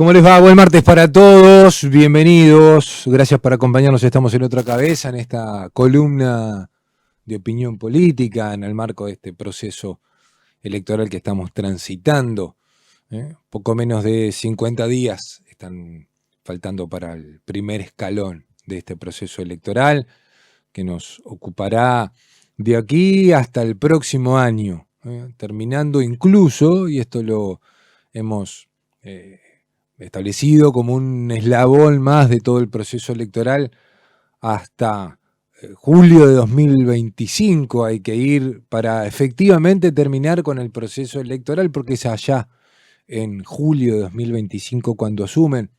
¿Cómo les va? Buen martes para todos, bienvenidos, gracias por acompañarnos, estamos en Otra Cabeza, en esta columna de opinión política, en el marco de este proceso electoral que estamos transitando. Poco menos de 50 días están faltando para el primer escalón de este proceso electoral, que nos ocupará de aquí hasta el próximo año, terminando incluso, y esto lo hemos establecido como un eslabón más de todo el proceso electoral, hasta julio de 2025 hay que ir para efectivamente terminar con el proceso electoral, porque es allá en julio de 2025 cuando asumen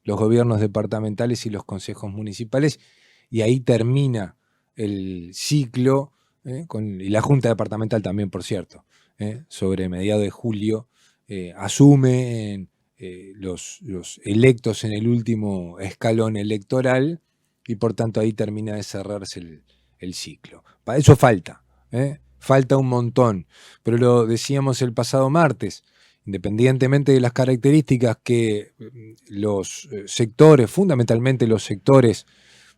los gobiernos departamentales y los consejos municipales, y ahí termina el ciclo, y la Junta Departamental también, por cierto, sobre mediados de julio, asume los electos en el último escalón electoral, y por tanto ahí termina de cerrarse el ciclo. Para eso falta un montón, pero lo decíamos el pasado martes, independientemente de las características que los sectores, fundamentalmente los sectores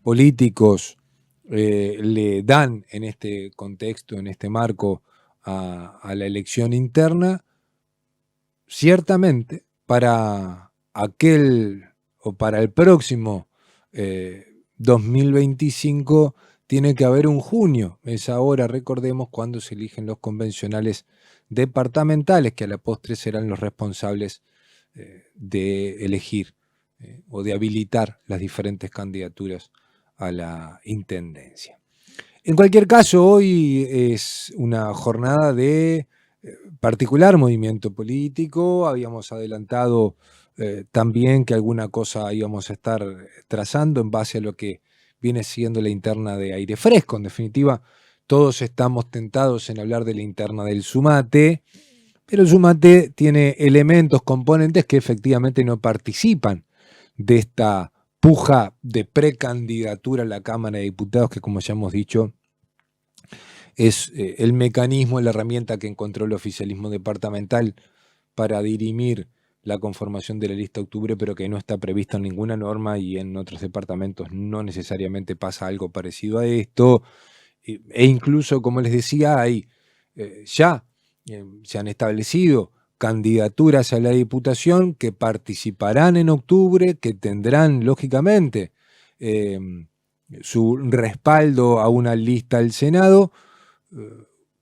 políticos, le dan en este contexto, en este marco, a la elección interna, ciertamente para aquel o para el próximo 2025 tiene que haber un junio. Es ahora, recordemos, cuando se eligen los convencionales departamentales, que a la postre serán los responsables de elegir o de habilitar las diferentes candidaturas a la intendencia. En cualquier caso, hoy es una jornada de particular movimiento político. Habíamos adelantado también que alguna cosa íbamos a estar trazando en base a lo que viene siendo la interna de Aire Fresco. En definitiva, todos estamos tentados en hablar de la interna del Sumate, pero el Sumate tiene elementos, componentes que efectivamente no participan de esta puja de precandidatura a la Cámara de Diputados, que, como ya hemos dicho, es el mecanismo, la herramienta que encontró el oficialismo departamental para dirimir la conformación de la lista de octubre, pero que no está prevista en ninguna norma, y en otros departamentos no necesariamente pasa algo parecido a esto. E incluso, como les decía, se han establecido candidaturas a la Diputación que participarán en octubre, que tendrán, lógicamente, su respaldo a una lista al Senado,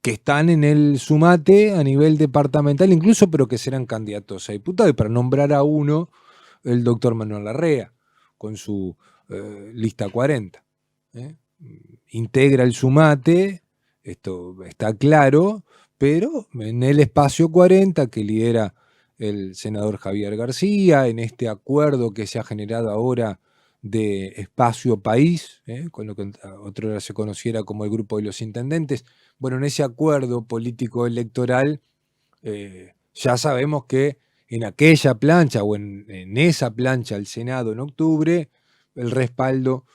que están en el Sumate a nivel departamental incluso, pero que serán candidatos a diputados. Y para nombrar a uno, el doctor Manuel Larrea, con su lista 40. Integra el Sumate, esto está claro, pero en el espacio 40 que lidera el senador Javier García, en este acuerdo que se ha generado ahora de Espacio País, con lo que otrora se conociera como el Grupo de los Intendentes. Bueno, en ese acuerdo político electoral ya sabemos que en aquella plancha o en esa plancha al Senado en octubre, el respaldo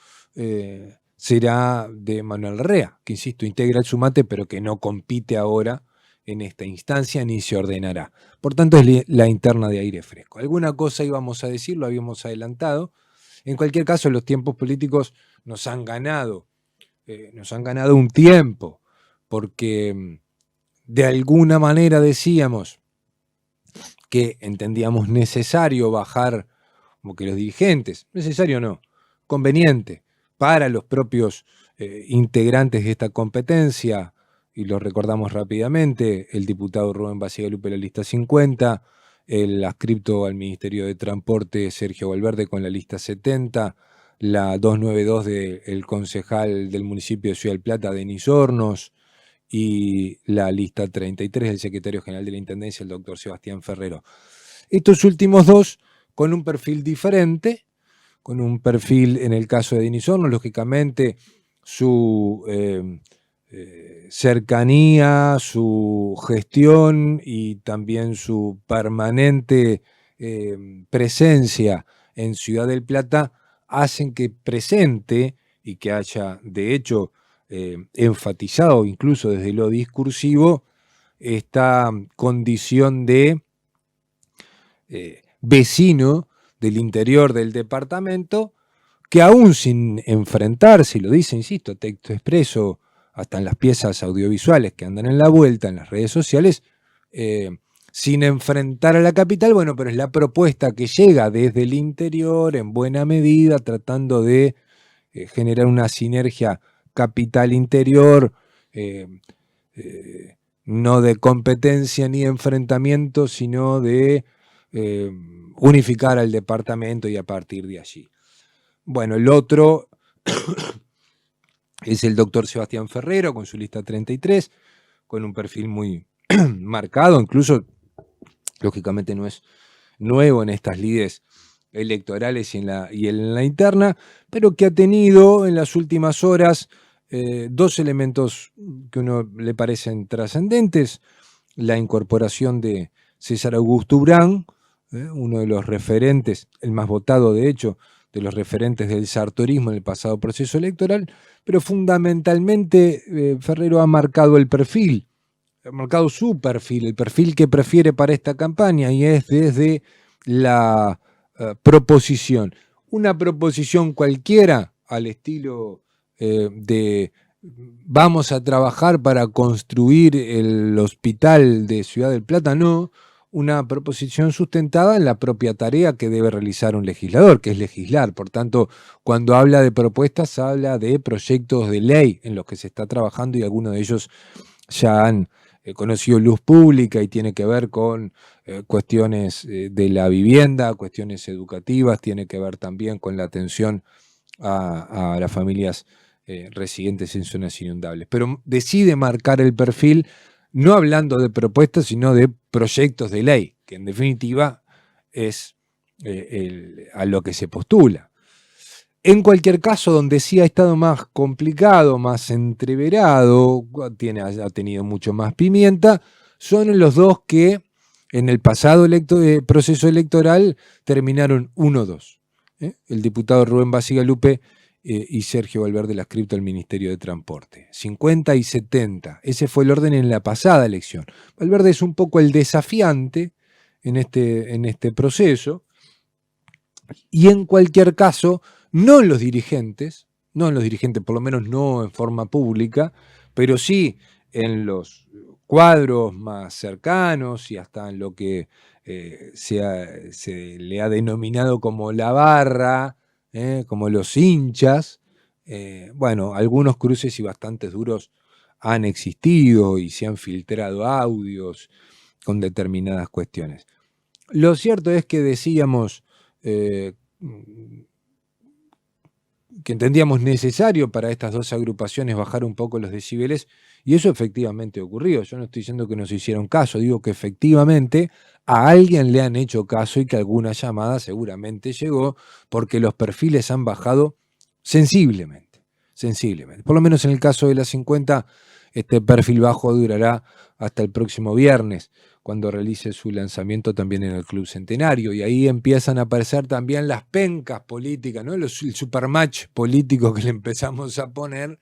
será de Manuel Larrea, que, insisto, integra el Sumate, pero que no compite ahora en esta instancia ni se ordenará. Por tanto, es la interna de Aire Fresco. Alguna cosa íbamos a decir, lo habíamos adelantado. En cualquier caso, los tiempos políticos nos han ganado un tiempo, porque de alguna manera decíamos que entendíamos necesario bajar, como que los dirigentes, necesario no, conveniente para los propios integrantes de esta competencia, y lo recordamos rápidamente, el diputado Rubén Bacigalupe, la lista 50, el adscripto al Ministerio de Transporte Sergio Valverde con la lista 70, la 292 del concejal del municipio de Ciudad del Plata, Denis Hornos, y la lista 33 del secretario general de la Intendencia, el doctor Sebastián Ferrero. Estos últimos dos con un perfil diferente, con un perfil, en el caso de Denis Hornos, lógicamente su cercanía, su gestión y también su permanente presencia en Ciudad del Plata hacen que presente y que haya, de hecho, enfatizado incluso desde lo discursivo esta condición de vecino del interior del departamento, que aún sin enfrentarse, y lo dice, insisto, texto expreso, hasta en las piezas audiovisuales que andan en la vuelta, en las redes sociales, sin enfrentar a la capital, bueno, pero es la propuesta que llega desde el interior, en buena medida, tratando de generar una sinergia capital-interior, no de competencia ni de enfrentamiento, sino de unificar al departamento y a partir de allí. Bueno, el otro es el doctor Sebastián Ferrero con su lista 33, con un perfil muy marcado, incluso lógicamente no es nuevo en estas lides electorales y en la interna, pero que ha tenido en las últimas horas dos elementos que a uno le parecen trascendentes: la incorporación de César Augusto Urán, uno de los referentes, el más votado de hecho, de los referentes del sartorismo en el pasado proceso electoral, pero fundamentalmente Ferrero ha marcado el perfil, ha marcado su perfil, el perfil que prefiere para esta campaña, y es desde la proposición. Una proposición cualquiera al estilo de vamos a trabajar para construir el hospital de Ciudad del Plata, no. Una proposición sustentada en la propia tarea que debe realizar un legislador, que es legislar. Por tanto, cuando habla de propuestas, habla de proyectos de ley en los que se está trabajando, y algunos de ellos ya han conocido luz pública y tiene que ver con cuestiones de la vivienda, cuestiones educativas, tiene que ver también con la atención a las familias residentes en zonas inundables. Pero decide marcar el perfil no hablando de propuestas, sino de proyectos de ley, que en definitiva es a lo que se postula. En cualquier caso, donde sí ha estado más complicado, más entreverado, ha tenido mucho más pimienta, son los dos que en el pasado proceso electoral terminaron 1-2. El diputado Rubén Bacigalupe y Sergio Valverde Lascripto al Ministerio de Transporte. 50 y 70. Ese fue el orden en la pasada elección. Valverde es un poco el desafiante en este proceso, y en cualquier caso, no en los dirigentes, por lo menos no en forma pública, pero sí en los cuadros más cercanos y hasta en lo que se le ha denominado como la barra, como los hinchas. Bueno, algunos cruces y bastantes duros han existido y se han filtrado audios con determinadas cuestiones. Lo cierto es que decíamos que entendíamos necesario para estas dos agrupaciones bajar un poco los decibeles, y eso efectivamente ocurrió. Yo no estoy diciendo que nos hicieron caso, digo que efectivamente a alguien le han hecho caso y que alguna llamada seguramente llegó, porque los perfiles han bajado sensiblemente. Por lo menos en el caso de las 50, este perfil bajo durará hasta el próximo viernes, cuando realice su lanzamiento también en el Club Centenario, y ahí empiezan a aparecer también las pencas políticas, ¿no? El supermatch político que le empezamos a poner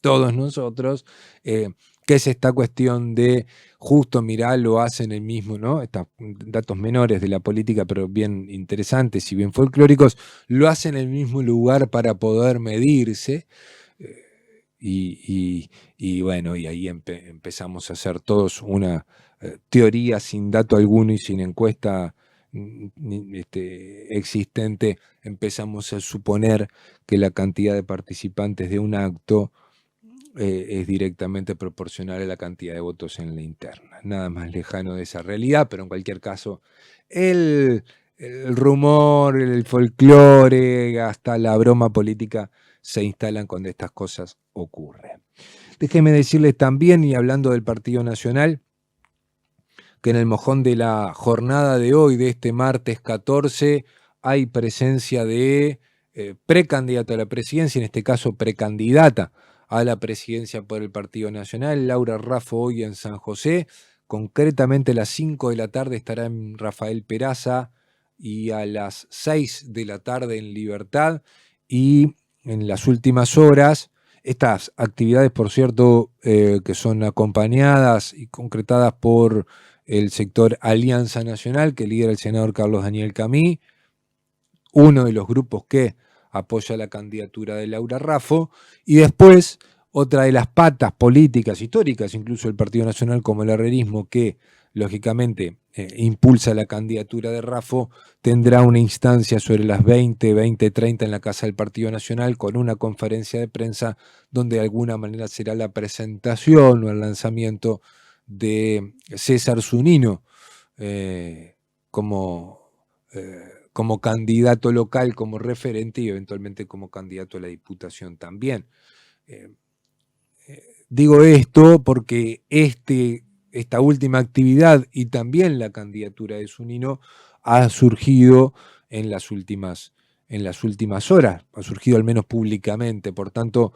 todos nosotros, que es esta cuestión de justo, mirá, lo hacen el mismo, ¿no? Estos datos menores de la política, pero bien interesantes y bien folclóricos, lo hacen en el mismo lugar para poder medirse. Y bueno, y ahí empezamos a hacer todos una teoría sin dato alguno y sin encuesta existente. Empezamos a suponer que la cantidad de participantes de un acto es directamente proporcional a la cantidad de votos en la interna. Nada más lejano de esa realidad, pero en cualquier caso, el rumor, el folclore, hasta la broma política se instalan cuando estas cosas ocurren. Déjenme decirles también, y hablando del Partido Nacional, que en el mojón de la jornada de hoy, de este martes 14, hay presencia de precandidato a la presidencia, en este caso precandidata a la presidencia por el Partido Nacional, Laura Raffo, hoy en San José. Concretamente a las 5 de la tarde estará en Rafael Peraza, y a las 6 de la tarde en Libertad. Y en las últimas horas, estas actividades, por cierto, que son acompañadas y concretadas por el sector Alianza Nacional, que lidera el senador Carlos Daniel Camí, uno de los grupos que apoya la candidatura de Laura Raffo, y después otra de las patas políticas históricas, incluso el Partido Nacional como el herrerismo, que lógicamente impulsa la candidatura de Raffo, tendrá una instancia sobre las 20:30 en la Casa del Partido Nacional con una conferencia de prensa donde de alguna manera será la presentación o el lanzamiento de César Zunino como candidato local, como referente y eventualmente como candidato a la Diputación también. Digo esto porque esta última actividad y también la candidatura de Zunino ha surgido en las últimas horas, ha surgido al menos públicamente, por tanto,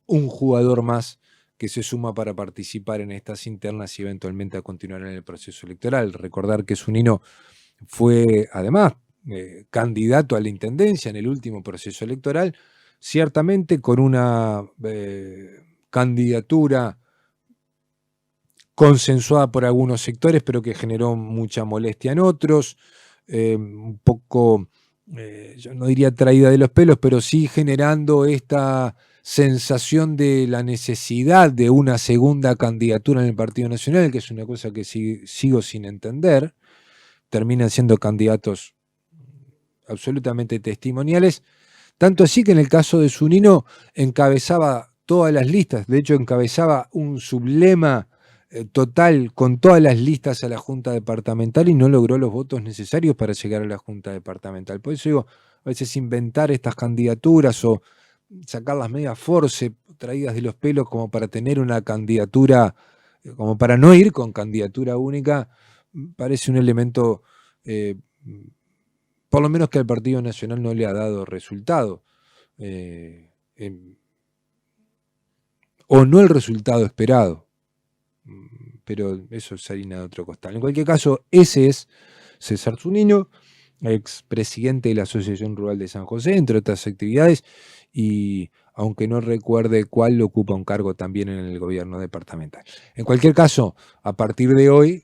un jugador más que se suma para participar en estas internas y eventualmente a continuar en el proceso electoral. Recordar que Zunino fue además candidato a la intendencia en el último proceso electoral, ciertamente con una candidatura consensuada por algunos sectores, pero que generó mucha molestia en otros, un poco, yo no diría traída de los pelos, pero sí generando esta sensación de la necesidad de una segunda candidatura en el Partido Nacional, que es una cosa que sigo sin entender. Terminan siendo candidatos absolutamente testimoniales, tanto así que en el caso de Zunino encabezaba todas las listas, de hecho encabezaba un sublema total con todas las listas a la Junta Departamental y no logró los votos necesarios para llegar a la Junta Departamental. Por eso digo, a veces inventar estas candidaturas o sacarlas media force, traídas de los pelos como para tener una candidatura, como para no ir con candidatura única, parece un elemento por lo menos que al Partido Nacional no le ha dado resultado, o no el resultado esperado, pero eso es harina de otro costal. En cualquier caso, ese es César Zunino, expresidente de la Asociación Rural de San José, entre otras actividades, y aunque no recuerde cuál, ocupa un cargo también en el gobierno departamental. En cualquier caso, a partir de hoy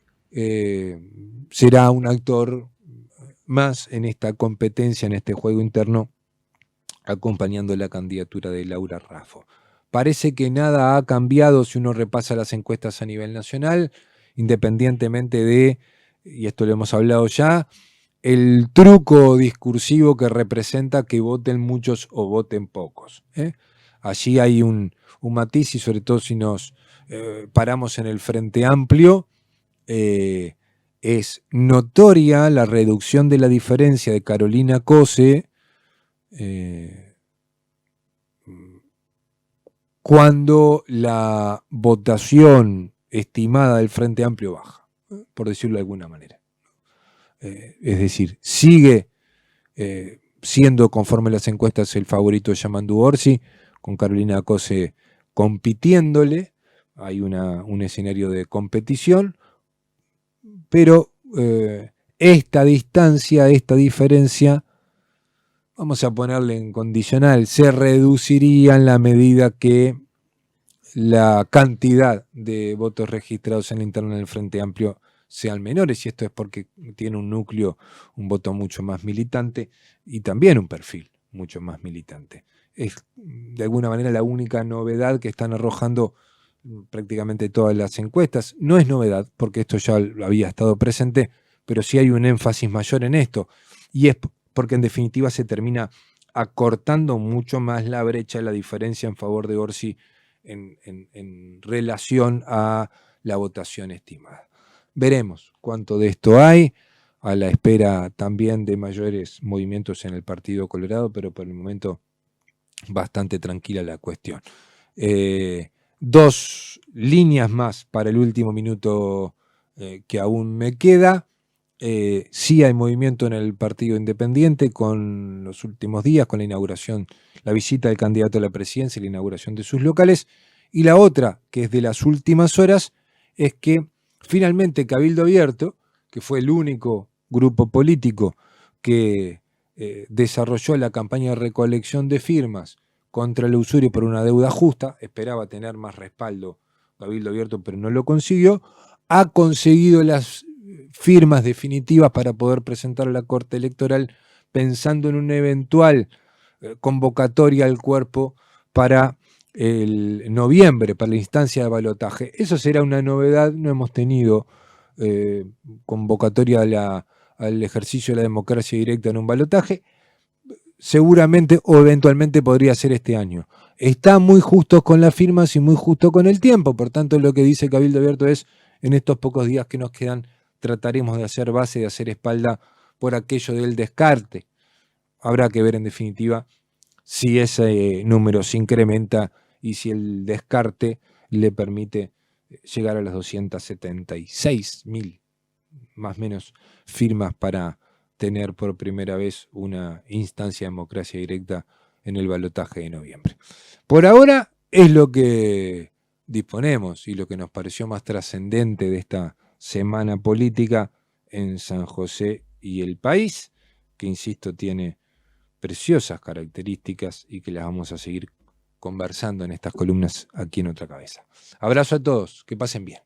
será un actor más en esta competencia, en este juego interno, acompañando la candidatura de Laura Raffo. Parece que nada ha cambiado si uno repasa las encuestas a nivel nacional, independientemente de, y esto lo hemos hablado ya, el truco discursivo que representa que voten muchos o voten pocos. Allí hay un matiz y sobre todo si nos paramos en el Frente Amplio, es notoria la reducción de la diferencia de Carolina Cose cuando la votación estimada del Frente Amplio baja, por decirlo de alguna manera. Es decir, sigue siendo, conforme las encuestas, el favorito de Yamandu Orsi, con Carolina Cose compitiéndole. Hay un escenario de competición, pero esta distancia, esta diferencia, vamos a ponerle en condicional, se reduciría en la medida que la cantidad de votos registrados en la interna del Frente Amplio sean menores, y esto es porque tiene un núcleo, un voto mucho más militante y también un perfil mucho más militante. Es de alguna manera la única novedad que están arrojando prácticamente todas las encuestas. No es novedad, porque esto ya lo había estado presente, pero sí hay un énfasis mayor en esto, y es porque en definitiva se termina acortando mucho más la brecha, la diferencia en favor de Orsi en relación a la votación estimada. Veremos cuánto de esto hay, a la espera también de mayores movimientos en el Partido Colorado, pero por el momento bastante tranquila la cuestión. Dos líneas más para el último minuto que aún me queda. Sí hay movimiento en el Partido Independiente con los últimos días, con la inauguración, la visita del candidato a la presidencia y la inauguración de sus locales. Y la otra, que es de las últimas horas, es que finalmente Cabildo Abierto, que fue el único grupo político que desarrolló la campaña de recolección de firmas contra el usurio por una deuda justa, esperaba tener más respaldo Cabildo Abierto, pero no lo consiguió, ha conseguido las firmas definitivas para poder presentar a la Corte Electoral pensando en una eventual convocatoria al cuerpo para el noviembre, para la instancia de balotaje. Eso será una novedad, no hemos tenido convocatoria al ejercicio de la democracia directa en un balotaje. Seguramente o eventualmente podría ser este año. Está muy justo con las firmas y muy justo con el tiempo, por tanto lo que dice Cabildo Abierto es, en estos pocos días que nos quedan, trataremos de hacer base, de hacer espalda por aquello del descarte. Habrá que ver en definitiva si ese número se incrementa y si el descarte le permite llegar a las 276.000, más o menos, firmas para tener por primera vez una instancia de democracia directa en el balotaje de noviembre. Por ahora es lo que disponemos y lo que nos pareció más trascendente de esta semana política en San José y el país, que insisto tiene preciosas características y que las vamos a seguir conversando en estas columnas aquí en Otra Cabeza. Abrazo a todos, que pasen bien.